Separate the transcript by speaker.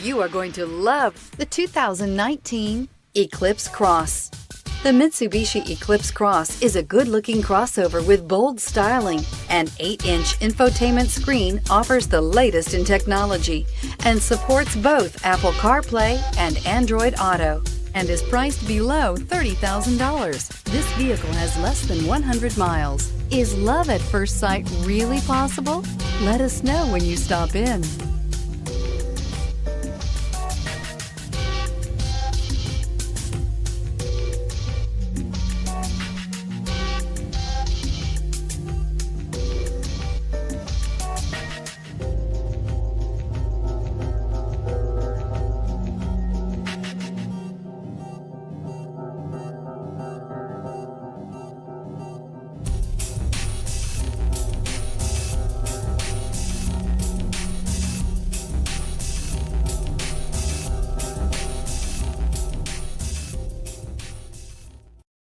Speaker 1: You are going to love the 2019 Eclipse Cross. The Mitsubishi Eclipse Cross is a good-looking crossover with bold styling. An 8-inch infotainment screen offers the latest in technology and supports both Apple CarPlay and Android Auto, and is priced below $30,000. This vehicle has less than 100 miles. Is love at first sight really possible? Let us know when you stop in.